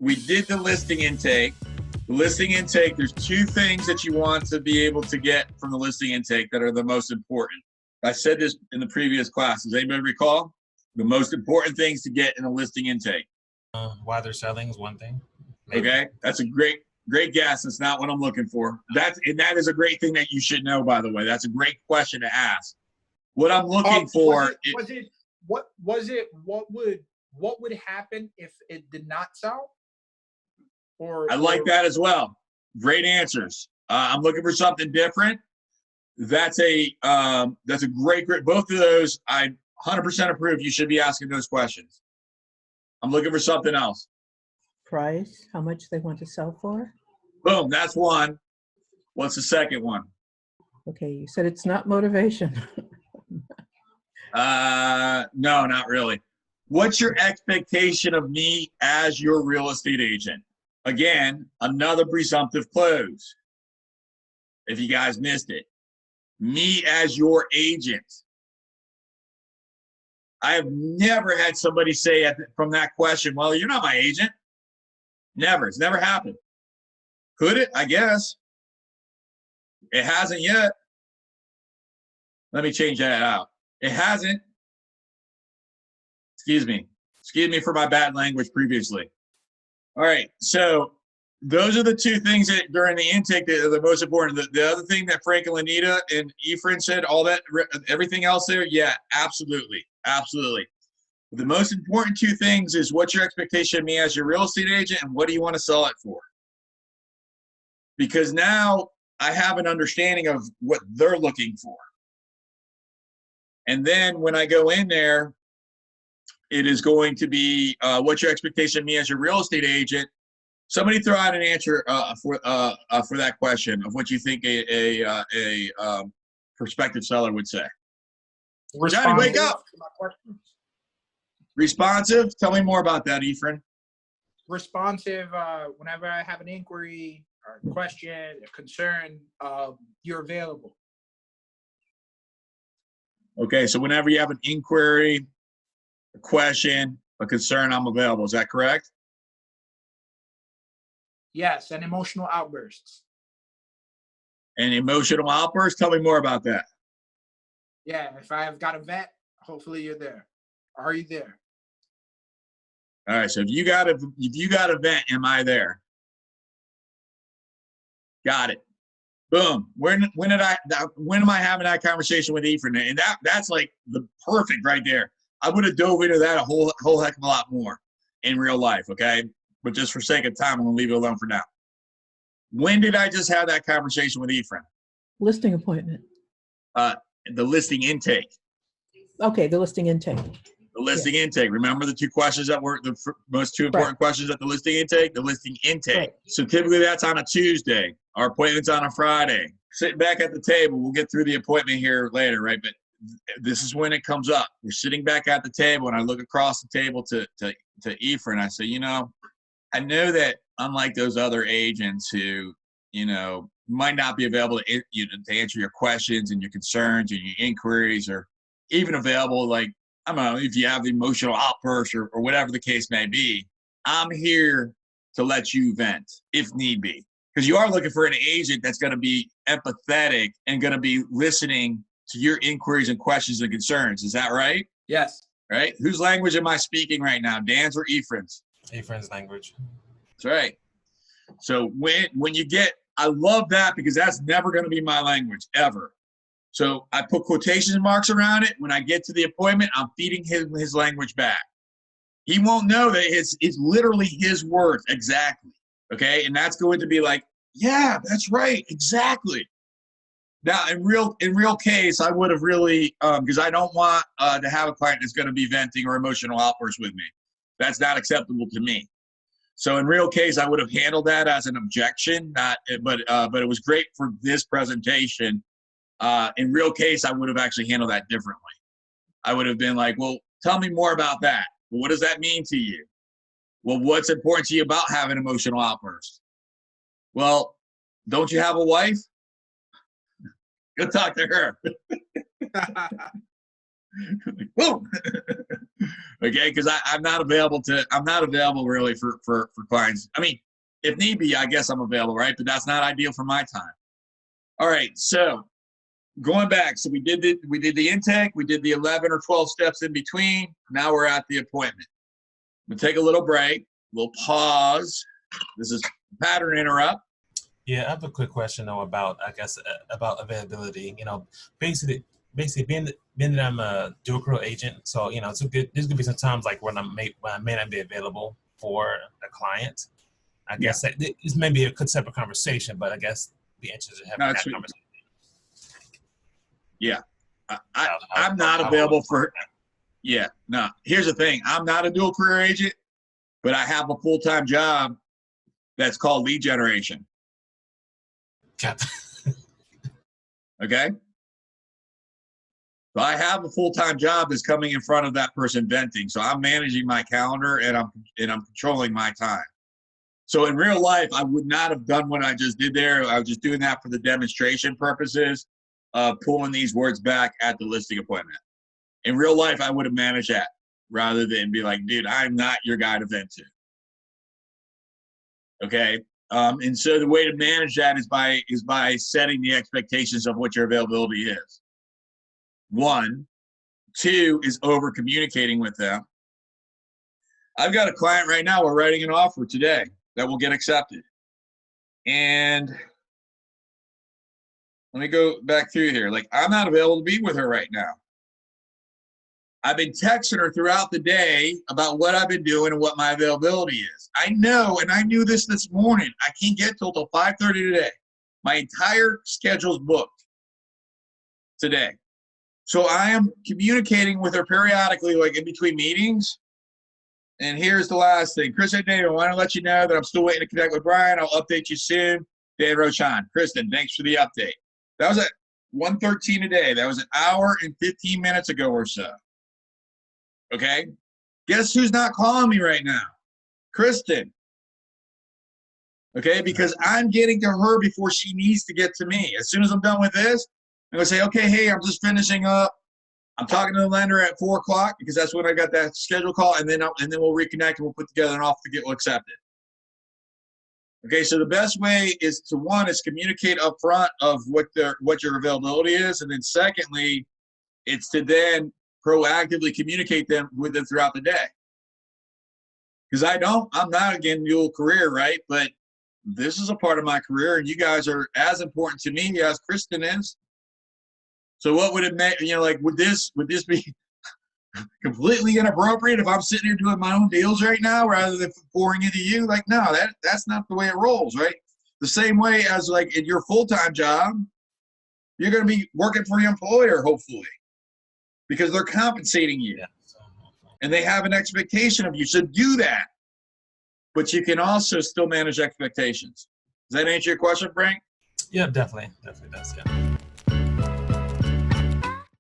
we did the listing intake. The listing intake, there's two things that you want to be able to get from the listing intake that are the most important. I said this in the previous class. Does anybody recall? The most important things to get in a listing intake. Why they're selling is one thing. Maybe. Okay, that's a great guess. That's not what I'm looking for. That is a great thing that you should know, by the way. That's a great question to ask. What I'm looking for what would happen if it did not sell? I like that as well. Great answers. I'm looking for something different. That's a great. Both of those, I 100% approve. You should be asking those questions. I'm looking for something else. Price, how much they want to sell for? Boom, that's one. What's the second one? Okay, you said it's not motivation. No, not really. What's your expectation of me as your real estate agent? Again, another presumptive close. If you guys missed it. Me as your agent. I have never had somebody say from that question, well, you're not my agent. Never. It's never happened. Could it? I guess. It hasn't yet. Let me change that out. It hasn't. Excuse me. Excuse me for my bad language previously. All right. So those are the two things that during the intake that are the most important. The other thing that Frank and Lanita and Efren said, all that, everything else there, yeah, absolutely. Absolutely. The most important two things is what's your expectation of me as your real estate agent and what do you want to sell it for? Because now I have an understanding of what they're looking for. And then when I go in there, it is going to be what's your expectation of me as your real estate agent? Somebody throw out an answer for that question of what you think a prospective seller would say. Johnny, wake up. Responsive. Tell me more about that, Efren. Responsive. Whenever I have an inquiry or a question, a concern, you're available. Okay, so whenever you have an inquiry, a question, a concern, I'm available. Is that correct? Yes, and emotional outbursts. And emotional outbursts? Tell me more about that. Yeah, if I've got a vent, hopefully you're there. Are you there? All right, so if you got a vent, am I there? Got it. Boom. When am I having that conversation with Efren? And that's like the perfect right there. I would have dove into that a whole heck of a lot more in real life, okay? But just for sake of time, I'm gonna leave it alone for now. When did I just have that conversation with Efren? Listing appointment. The listing intake. Okay, the listing intake. The listing intake. Remember the two questions that were the most two important questions at the listing intake? The listing intake. Right. So typically that's on a Tuesday. Our appointment's on a Friday. Sitting back at the table, we'll get through the appointment here later, right? But this is when it comes up. We're sitting back at the table, and I look across the table to Efren, and I say, I know that unlike those other agents who, might not be available to answer your questions and your concerns and your inquiries, or even available, like, I don't know, if you have the emotional outburst or whatever the case may be, I'm here to let you vent if need be. Because you are looking for an agent that's going to be empathetic and going to be listening to your inquiries and questions and concerns. Is that right? Yes. Right? Whose language am I speaking right now? Dan's or Efren's? Efren's language. That's right. So when you get, I love that because that's never going to be my language ever. So I put quotation marks around it. When I get to the appointment, I'm feeding him his language back. He won't know that it's literally his words exactly. Okay, and that's going to be like, yeah, that's right, exactly. Now, in real case, I would have really, because I don't want to have a client that's going to be venting or emotional outbursts with me. That's not acceptable to me. So in real case, I would have handled that as an objection, but it was great for this presentation. In real case, I would have actually handled that differently. I would have been like, well, tell me more about that. Well, what does that mean to you? Well, what's important to you about having emotional outbursts? Well, don't you have a wife? Go talk to her. Boom. Okay, because I'm not available really for clients. I mean, if need be, I guess I'm available, right? But that's not ideal for my time. All right, so going back, so we did the intake, we did the 11 or 12 steps in between. Now we're at the appointment. We'll take a little break. We'll pause. This is pattern interrupt. Yeah, I have a quick question though about, I guess, about availability. Basically being that I'm a dual career agent, so there's gonna be some times like when I may not be available for a client. I guess that this may be a good separate conversation, but I guess be interested in having that conversation. Yeah, I'm not available for. Yeah, no. Here's the thing: I'm not a dual career agent, but I have a full-time job that's called lead generation. Okay. So I have a full-time job that's coming in front of that person venting. So I'm managing my calendar and I'm controlling my time. So in real life, I would not have done what I just did there. I was just doing that for the demonstration purposes of pulling these words back at the listing appointment. In real life, I would have managed that rather than be like, dude, I'm not your guy to vent to. Okay. And so the way to manage that is by setting the expectations of what your availability is. 1, 2 is over communicating with them. I've got a client right now, we're writing an offer today that will get accepted. And let me go back through here. Like, I'm not available to be with her right now. I've been texting her throughout the day about what I've been doing and what my availability is. I know, and I knew this morning, I can't get till 5:30 today. My entire schedule's booked today. So I am communicating with her periodically, like in between meetings. And here's the last thing. Chris and David, I want to let you know that I'm still waiting to connect with Brian. I'll update you soon. Dan Rochon. Kristen, thanks for the update. That was at 1:13 today. That was an hour and 15 minutes ago or so. Okay? Guess who's not calling me right now? Kristen. Okay? Because I'm getting to her before she needs to get to me. As soon as I'm done with this, I'm going to say, okay, hey, I'm just finishing up. I'm talking to the lender at 4 o'clock because that's when I got that schedule call, and then we'll reconnect and we'll put together an offer to get accepted. Okay, so the best way is to, 1, is communicate up front of what your availability is, and then secondly, it's to then proactively communicate with them throughout the day. Because I'm not, again, dual career, right? But this is a part of my career, and you guys are as important to me as Kristen is. So what would it make, would this be completely inappropriate if I'm sitting here doing my own deals right now rather than pouring into you? Like, no, that's not the way it rolls, right? The same way as like in your full-time job, you're going to be working for your employer, hopefully, because they're compensating you and they have an expectation of you. So do that, but you can also still manage expectations. Does that answer your question, Frank? Yeah, definitely does. Yeah.